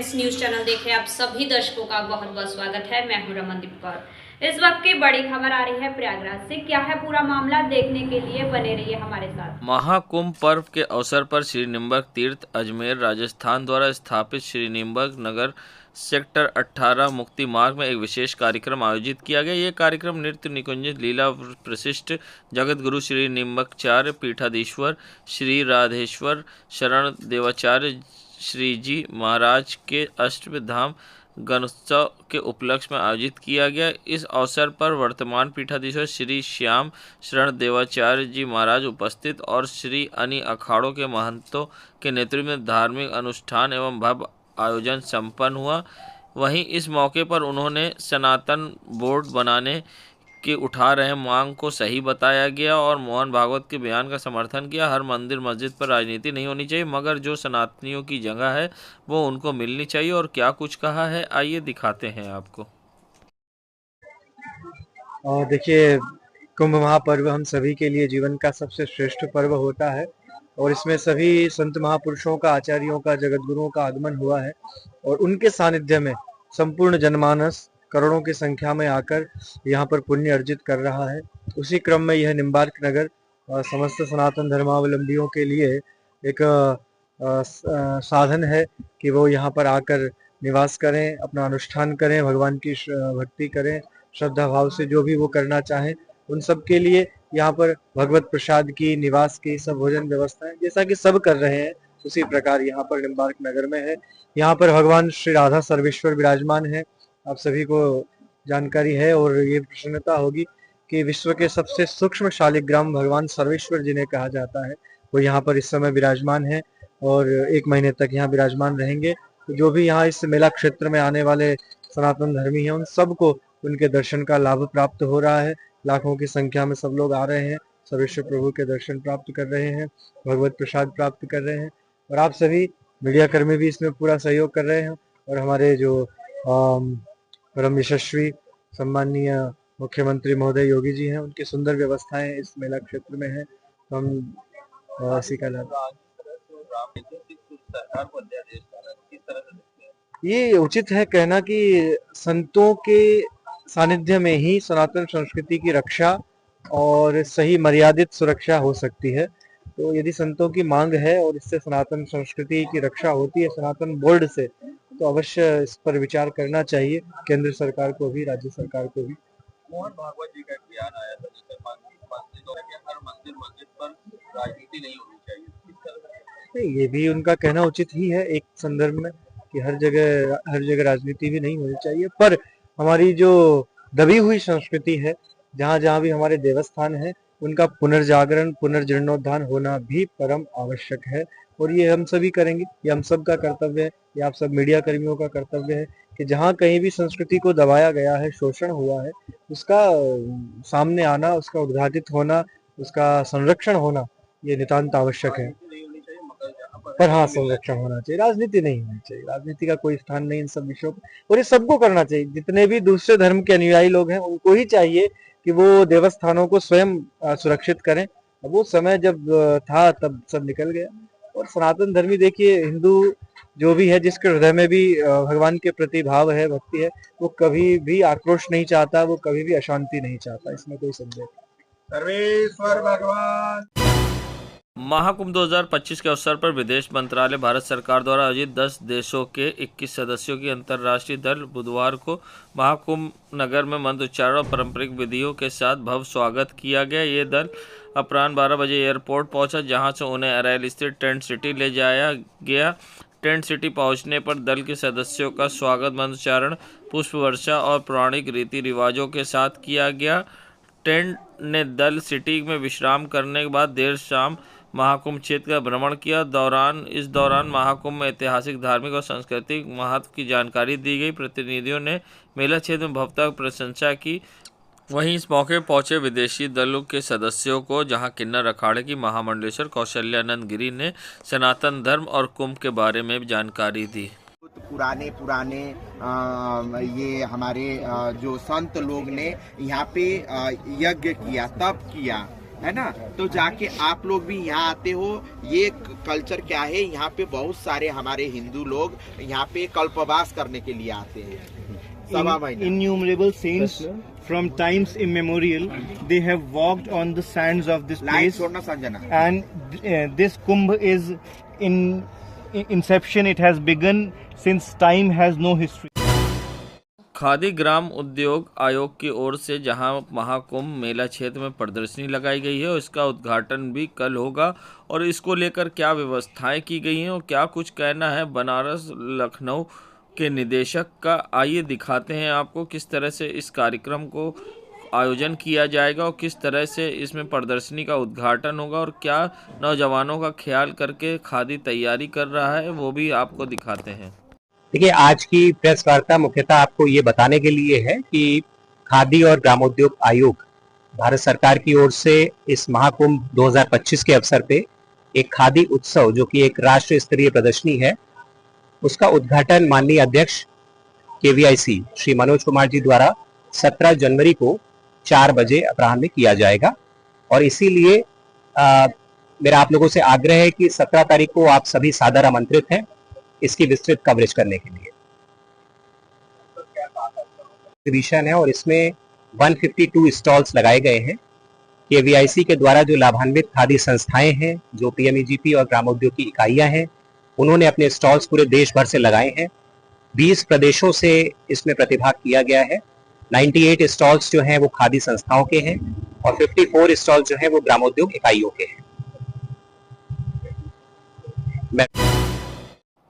Times news channel देखे आप सभी दर्शकों का बहुत बहुत स्वागत है। मैं हूं रमनदीप कौर। इस वक्त की बड़ी खबर आ रही है प्रयागराज से। क्या है पूरा मामला, देखने के लिए बने रहिए हमारे साथ। महाकुंभ पर्व के अवसर पर श्री निम्बर्क तीर्थ अजमेर राजस्थान द्वारा स्थापित श्री निम्बर्क नगर सेक्टर 18 मुक्ति मार्ग में एक विशेष कार्यक्रम आयोजित किया गया। ये कार्यक्रम नृत्य निकुंज लीला प्रशिष्ट जगत गुरु श्री निम्बर्काचार्य पीठाधीश्वर श्री राधेश्वर शरण देवाचार्य श्री जी महाराज के अष्टधाम गणोत्सव के उपलक्ष्य में आयोजित किया गया। इस अवसर पर वर्तमान पीठाधीश्वर श्री श्याम शरण देवाचार्य जी महाराज उपस्थित और श्री अनि अखाड़ों के महंतों के नेतृत्व में धार्मिक अनुष्ठान एवं भव्य आयोजन संपन्न हुआ। वहीं इस मौके पर उन्होंने सनातन बोर्ड बनाने के उठा रहे मांग को सही बताया गया और मोहन भागवत के बयान का समर्थन किया। हर मंदिर मस्जिद पर राजनीति नहीं होनी चाहिए, मगर जो सनातनियों की जगह है वो उनको मिलनी चाहिए। और क्या कुछ कहा है, आइए दिखाते हैं आपको। और देखिए, कुंभ महापर्व हम सभी के लिए जीवन का सबसे श्रेष्ठ पर्व होता है और इसमें सभी संत महापुरुषों का, आचार्यों का, जगत गुरुओं का आगमन हुआ है और उनके सानिध्य में संपूर्ण जनमानस करोड़ों की संख्या में आकर यहाँ पर पुण्य अर्जित कर रहा है। उसी क्रम में यह निम्बार्क नगर समस्त सनातन धर्मावलंबियों के लिए एक साधन है कि वो यहाँ पर आकर निवास करें, अपना अनुष्ठान करें, भगवान की भक्ति करें, श्रद्धा भाव से जो भी वो करना चाहें उन सब के लिए यहाँ पर भगवत प्रसाद की, निवास की, सब भोजन व्यवस्थाएं जैसा कि सब कर रहे हैं उसी प्रकार यहाँ पर निम्बार्क नगर में है। यहाँ पर भगवान श्री राधा सर्वेश्वर विराजमान है, आप सभी को जानकारी है और ये प्रसन्नता होगी कि विश्व के सबसे सूक्ष्म शालिग्राम भगवान सर्वेश्वर जिन्हें कहा जाता है वो यहाँ पर इस समय विराजमान है और 1 महीने तक यहाँ विराजमान रहेंगे। तो जो भी यहाँ इस मेला क्षेत्र में आने वाले सनातन धर्मी हैं उन सबको उनके दर्शन का लाभ प्राप्त हो रहा है। लाखों की संख्या में सब लोग आ रहे हैं, सर्वेश्वर प्रभु के दर्शन प्राप्त कर रहे हैं, भगवत प्रसाद प्राप्त कर रहे हैं और आप सभी मीडिया कर्मी भी इसमें पूरा सहयोग कर रहे हैं। और हमारे जो परम यशस्वी सम्माननीय मुख्यमंत्री महोदय योगी जी हैं, उनकी सुंदर व्यवस्थाएं इस मेला क्षेत्र में है। तो हम इसी का लाभ, ये उचित है कहना कि संतों के सानिध्य में ही सनातन संस्कृति की रक्षा और सही मर्यादित सुरक्षा हो सकती है। तो यदि संतों की मांग है और इससे सनातन संस्कृति की रक्षा होती है सनातन बोर्ड से, तो अवश्य इस पर विचार करना चाहिए केंद्र सरकार को भी, राज्य सरकार को भी। मोहन भागवत जी का बयान आया था हर मंदिर मस्जिद पर राजनीति नहीं होनी चाहिए, नहीं, ये भी उनका कहना उचित ही है एक संदर्भ में कि हर जगह राजनीति भी नहीं होनी चाहिए, पर हमारी जो दबी हुई संस्कृति है, जहाँ जहाँ भी हमारे देवस्थान है, उनका पुनर्जागरण, पुनर्जीर्णोद्धार होना भी परम आवश्यक है और ये हम सभी करेंगे। ये हम सब का कर्तव्य है, ये आप सब मीडिया कर्मियों का कर्तव्य है कि जहाँ कहीं भी संस्कृति को दबाया गया है, शोषण हुआ है, उसका सामने आना, उसका उद्घाटित होना, उसका संरक्षण होना ये नितांत आवश्यक है। पर हाँ, संरक्षण होना चाहिए, राजनीति नहीं होनी चाहिए, राजनीति का कोई स्थान नहीं इन सब विषयों पर और ये सबको करना चाहिए। जितने भी दूसरे धर्म के अनुयायी लोग हैं उनको ही चाहिए कि वो देवस्थानों को स्वयं सुरक्षित करें। अब वो समय जब था तब सब निकल गया और सनातन धर्मी देखिए, हिंदू जो भी है जिसके हृदय में भी भगवान के प्रति भाव है, भक्ति है, वो कभी भी आक्रोश नहीं चाहता, वो कभी भी अशांति नहीं चाहता, इसमें कोई संदेह नहीं। सर्वेश्वर भगवान। महाकुंभ 2025 के अवसर पर विदेश मंत्रालय भारत सरकार द्वारा आयोजित 10 देशों के 21 सदस्यों की अंतर्राष्ट्रीय दल बुधवार को महाकुंभ नगर में मंत्रोच्चारण और पारंपरिक विधियों के साथ भव्य स्वागत किया गया। ये दल अपराह्न 12 बजे एयरपोर्ट पहुंचा, जहां से उन्हें अराइल स्थित टेंट सिटी ले जाया गया। टेंट सिटी पहुंचने पर दल के सदस्यों का स्वागत मंत्रोच्चारण, पुष्प वर्षा और पौराणिक रीति रिवाजों के साथ किया गया। टेंट ने दल सिटी में विश्राम करने के बाद देर शाम महाकुंभ क्षेत्र का भ्रमण किया। इस दौरान महाकुंभ में ऐतिहासिक, धार्मिक और सांस्कृतिक महत्व की जानकारी दी गई। प्रतिनिधियों ने मेला क्षेत्र में भव्यता की प्रशंसा की। वहीं इस मौके पर पहुंचे विदेशी दलों के सदस्यों को जहां किन्नर अखाड़े की महामंडलेश्वर कौशल्यानंद गिरी ने सनातन धर्म और कुंभ के बारे में जानकारी दी। पुराने ये हमारे जो संत लोग ने यहाँ पे यज्ञ किया, तप किया, है ना। तो जाके आप लोग भी यहाँ आते हो। ये कल्चर क्या है, यहाँ पे बहुत सारे हमारे हिंदू लोग यहाँ पे कल्पवास करने के लिए आते हैं। सवा महीना Innumerable saints from times immemorial, they have walked on the sands of this light place, छोड़ना Sanjana. and this kumbh is in inception. It has begun since time has no history. Khadi ग्राम उद्योग आयोग की ओर से जहां महाकुंभ मेला क्षेत्र में प्रदर्शनी लगाई गई है, इसका उद्घाटन भी कल होगा और इसको लेकर क्या व्यवस्थाएं की गई हैं और क्या कुछ कहना है बनारस लखनऊ के निदेशक का, आइए दिखाते हैं आपको किस तरह से इस कार्यक्रम को आयोजन किया जाएगा और किस तरह से इसमें प्रदर्शनी का उद्घाटन होगा और क्या नौजवानों का ख्याल करके खादी तैयारी कर रहा है, वो भी आपको दिखाते हैं। देखिए, आज की प्रेस वार्ता मुख्यतः आपको ये बताने के लिए है कि खादी और ग्रामोद्योग आयोग भारत सरकार की ओर से इस महाकुंभ 2025 के अवसर पे एक खादी उत्सव, जो कि एक राष्ट्रीय स्तरीय प्रदर्शनी है, उसका उद्घाटन माननीय अध्यक्ष KVIC श्री मनोज कुमार जी द्वारा 17 जनवरी को 4 बजे अपराह्न में किया जाएगा। और इसीलिए मेरा आप लोगों से आग्रह है कि 17 तारीख को आप सभी सादर आमंत्रित हैं इसकी विस्तृत कवरेज करने के लिए। एग्जीबिशन है और इसमें 152 स्टॉल्स लगाए गए हैं। KVIC के द्वारा जो लाभान्वित खादी संस्थाएं हैं, जो PMEGP और ग्रामोद्योग की इकाइयां हैं, उन्होंने अपने स्टॉल्स पूरे देश भर से लगाए हैं। 20 प्रदेशों से इसमें प्रतिभाग किया गया है। 98 स्टॉल्स जो हैं वो खादी संस्थाओं के हैं और 54 स्टॉल्स जो हैं वो ग्रामोद्योग इकाइयों के हैं।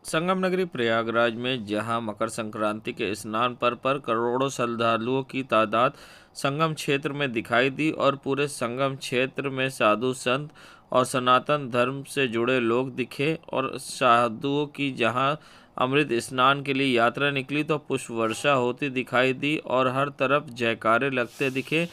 संगम नगरी प्रयागराज में जहां मकर संक्रांति के स्नान पर करोड़ों श्रद्धालुओं की तादाद संगम क्षेत्र में दिखाई दी और पूरे संगम क्षेत्र में साधु संत और सनातन धर्म से जुड़े लोग दिखे और साधुओं की जहां अमृत स्नान के लिए यात्रा निकली तो पुष्प वर्षा होती दिखाई दी और हर तरफ जयकारे लगते दिखे।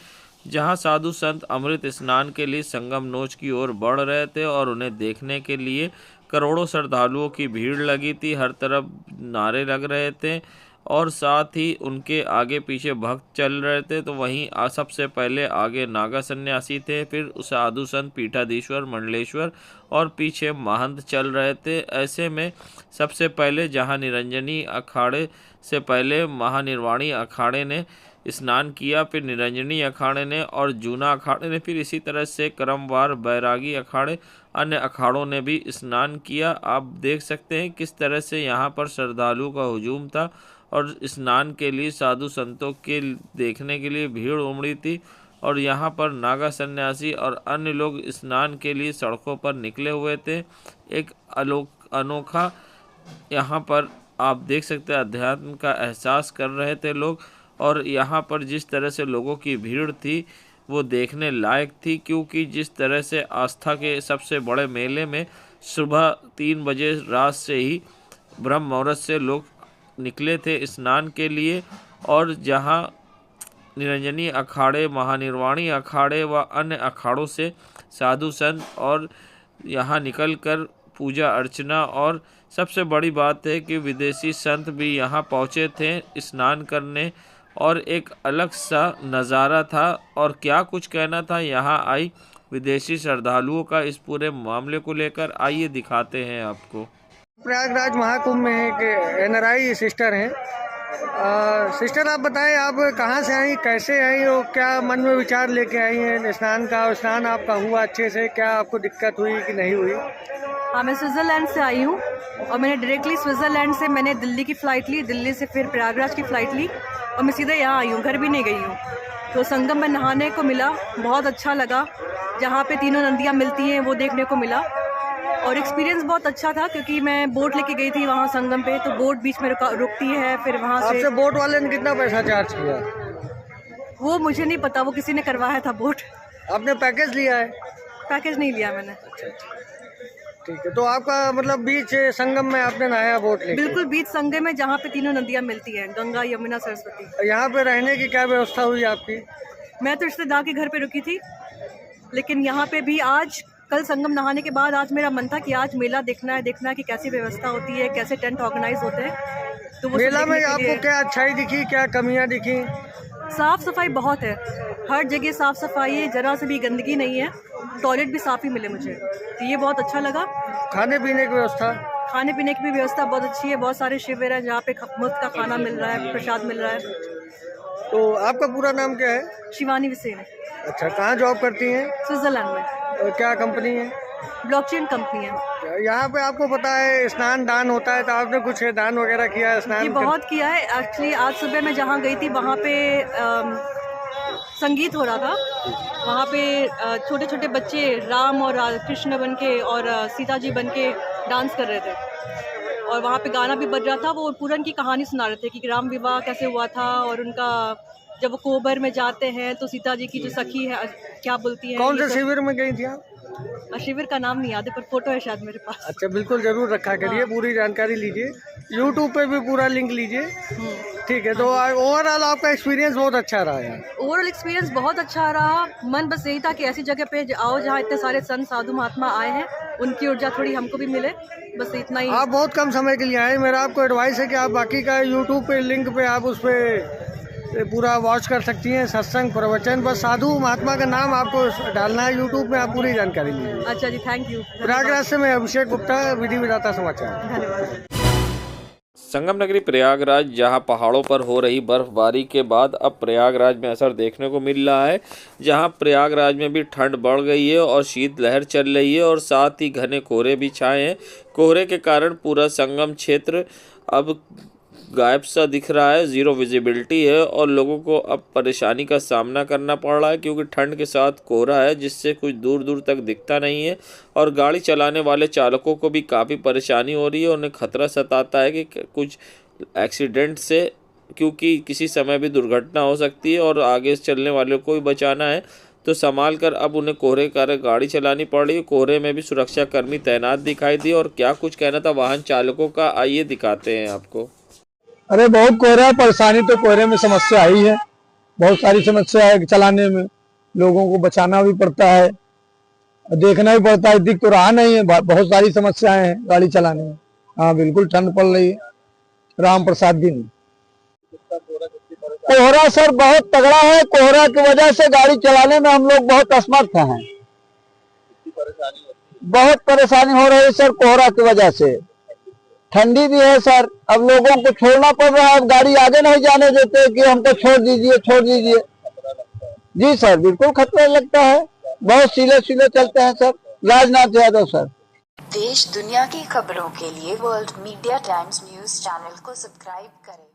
जहां साधु संत अमृत स्नान के लिए संगम नोच की ओर बढ़ रहे थे और उन्हें देखने के लिए करोड़ों श्रद्धालुओं की भीड़ लगी थी। हर तरफ नारे लग रहे थे और साथ ही उनके आगे पीछे भक्त चल रहे थे। तो वहीं सबसे पहले आगे नागा सन्यासी थे, फिर साधु संत पीठाधीश्वर मंडलेश्वर और पीछे महंत चल रहे थे। ऐसे में सबसे पहले जहां निरंजनी अखाड़े से पहले महानिर्वाणी अखाड़े ने स्नान किया, फिर निरंजनी अखाड़े ने और जूना अखाड़े ने, फिर इसी तरह से क्रमवार बैरागी अखाड़े अन्य अखाड़ों ने भी स्नान किया। आप देख सकते हैं किस तरह से यहाँ पर श्रद्धालुओं का हुजूम था और स्नान के लिए साधु संतों के देखने के लिए भीड़ उमड़ी थी और यहाँ पर नागा सन्यासी और अन्य लोग स्नान के लिए सड़कों पर निकले हुए थे। एक अनोखा यहाँ पर आप देख सकते हैं अध्यात्म का एहसास कर रहे थे लोग और यहाँ पर जिस तरह से लोगों की भीड़ थी वो देखने लायक थी, क्योंकि जिस तरह से आस्था के सबसे बड़े मेले में सुबह 3 बजे रात से ही ब्रह्म मुहूर्त से लोग निकले थे स्नान के लिए और जहां निरंजनी अखाड़े, महानिर्वाणी अखाड़े व अन्य अखाड़ों से साधु संत और यहां निकलकर पूजा अर्चना और सबसे बड़ी बात है कि विदेशी संत भी यहां पहुंचे थे स्नान करने और एक अलग सा नज़ारा था। और क्या कुछ कहना था यहाँ आई विदेशी श्रद्धालुओं का इस पूरे मामले को लेकर, आइए दिखाते हैं आपको। प्रयागराज महाकुंभ में एक NRI सिस्टर हैं। सिस्टर आप बताएं, आप कहाँ से आई, कैसे आई और क्या मन में विचार लेके आई हैं स्नान का, और स्नान आपका हुआ अच्छे से, क्या आपको दिक्कत हुई कि नहीं हुई? हाँ, मैं स्विट्ज़रलैंड से आई हूँ और मैंने डायरेक्टली स्विट्ज़रलैंड से मैंने दिल्ली की फ़्लाइट ली, दिल्ली से फिर प्रयागराज की फ़्लाइट ली और मैं सीधे यहाँ आई हूँ, घर भी नहीं गई हूँ। तो संगम में नहाने को मिला, बहुत अच्छा लगा। जहाँ पे तीनों नदियाँ मिलती हैं वो देखने को मिला और एक्सपीरियंस बहुत अच्छा था, क्योंकि मैं बोट लेके गई थी वहाँ संगम पे, तो बोट बीच में रुकती है, फिर वहाँ से। आपसे बोट वाले ने कितना पैसा चार्ज किया? वो मुझे नहीं पता, वो किसी ने करवाया था बोट। आपने पैकेज लिया है? पैकेज नहीं लिया मैंने। ठीक है, तो आपका मतलब बीच संगम में आपने नहाया बोट लेके? बिल्कुल बीच संगम में, जहाँ पे तीनों नदियाँ मिलती हैं, गंगा यमुना सरस्वती। यहाँ पे रहने की क्या व्यवस्था हुई आपकी? मैं तो रिश्तेदार के घर पे रुकी थी, लेकिन यहाँ पे भी आज कल संगम नहाने के बाद आज मेरा मन था कि आज मेला देखना है कि कैसी व्यवस्था होती है, कैसे टेंट ऑर्गेनाइज होते हैं। तो मेला में आपको क्या अच्छाई दिखी, क्या कमियाँ दिखी? साफ सफाई बहुत है, हर जगह साफ सफाई है, जरा से भी गंदगी नहीं है टॉयलेट भी साफ़ ही मिले मुझे, तो ये बहुत अच्छा लगा। खाने पीने की व्यवस्था? खाने पीने की भी व्यवस्था बहुत अच्छी है, बहुत सारे शिविर हैं जहाँ पे मुफ्त का खाना मिल रहा है, प्रसाद मिल रहा है। तो आपका पूरा नाम क्या है? शिवानी विसेन। अच्छा, कहाँ जॉब करती हैं? स्विट्जरलैंड में। क्या कंपनी है? ब्लॉकचेन कंपनी है। यहाँ पे आपको पता है स्नान दान होता है, तो आपने कुछ दान वगैरह किया है? स्नान ये बहुत किया है एक्चुअली। आज सुबह मैं जहाँ गई थी वहाँ पे संगीत हो रहा था, वहाँ पे छोटे छोटे बच्चे राम और कृष्ण बन के और सीता जी बन के डांस कर रहे थे, और वहाँ पे गाना भी बज रहा था। वो पूरा उनकी कहानी सुना रहे थे कि राम विवाह कैसे हुआ था, और उनका जब वो कोबर में जाते हैं तो सीता जी की जो सखी है क्या बोलती है। कौन से शिविर में गई थी आप? शिविर का नाम नहीं याद है, पर फोटो है शायद मेरे पास। अच्छा, बिल्कुल जरूर रखा करिए, पूरी जानकारी लीजिए, यूट्यूब पे भी पूरा लिंक लीजिए। ठीक है, तो ओवरऑल आपका एक्सपीरियंस बहुत अच्छा रहा है? ओवरऑल एक्सपीरियंस बहुत अच्छा रहा। मन बस यही था कि ऐसी जगह पे आओ जहाँ इतने सारे संत साधु महात्मा आए हैं, उनकी ऊर्जा थोड़ी हमको भी मिले, बस इतना ही। आप बहुत कम समय के लिए आए, मेरा आपको एडवाइस है कि आप बाकी का यूट्यूब पे लिंक पे आप उस पर पूरा वॉच कर सकती हैं, सत्संग प्रवचन, बस साधु महात्मा का नाम आपको डालना है यूट्यूब में, आप पूरी जानकारी लीजिए। अच्छा जी, थैंक यू। प्रयागराज से मैं अभिषेक गुप्ता, विधि विधाता समाचार। धन्यवाद। संगम नगरी प्रयागराज, जहां पहाड़ों पर हो रही बर्फबारी के बाद अब प्रयागराज में असर देखने को मिल रहा है, जहां प्रयागराज में भी ठंड बढ़ गई है और शीतलहर चल रही है और साथ ही घने कोहरे भी छाए हैं। कोहरे के कारण पूरा संगम क्षेत्र अब गायब सा दिख रहा है, ज़ीरो विजिबिलिटी है और लोगों को अब परेशानी का सामना करना पड़ रहा है, क्योंकि ठंड के साथ कोहरा है जिससे कुछ दूर दूर तक दिखता नहीं है और गाड़ी चलाने वाले चालकों को भी काफ़ी परेशानी हो रही है। उन्हें खतरा सताता है कि कुछ एक्सीडेंट से, क्योंकि किसी समय भी दुर्घटना हो सकती है और आगे चलने वालों को भी बचाना है, तो संभाल कर अब उन्हें कोहरे के कारण गाड़ी चलानी पड़ रही है। कोहरे में भी सुरक्षा कर्मी तैनात दिखाई दिए और क्या कुछ कहना था वाहन चालकों का, आइए दिखाते हैं आपको। अरे बहुत कोहरा है, परेशानी तो कोहरे में समस्या आई है, बहुत सारी समस्या है चलाने में, लोगों को बचाना भी पड़ता है, देखना भी पड़ता है, दिख तो रहा नहीं है, बहुत सारी समस्याएं हैं गाड़ी चलाने में। हाँ बिल्कुल ठंड पड़ रही है। राम प्रसाद दिन। कोहरा सर बहुत तगड़ा है, कोहरा की वजह से गाड़ी चलाने में हम लोग बहुत असमर्थ हैं, बहुत परेशानी हो रही है सर कोहरा की वजह से। ठंडी भी है सर, अब लोगों को छोड़ना पड़ रहा है, अब गाड़ी आगे नहीं जाने देते कि हमको छोड़ दीजिए छोड़ दीजिए। जी सर बिल्कुल खतरा लगता है, बहुत सीले सीले चलते हैं सर। राजनाथ यादव सर। देश दुनिया की खबरों के लिए world media times news channel को सब्सक्राइब करें।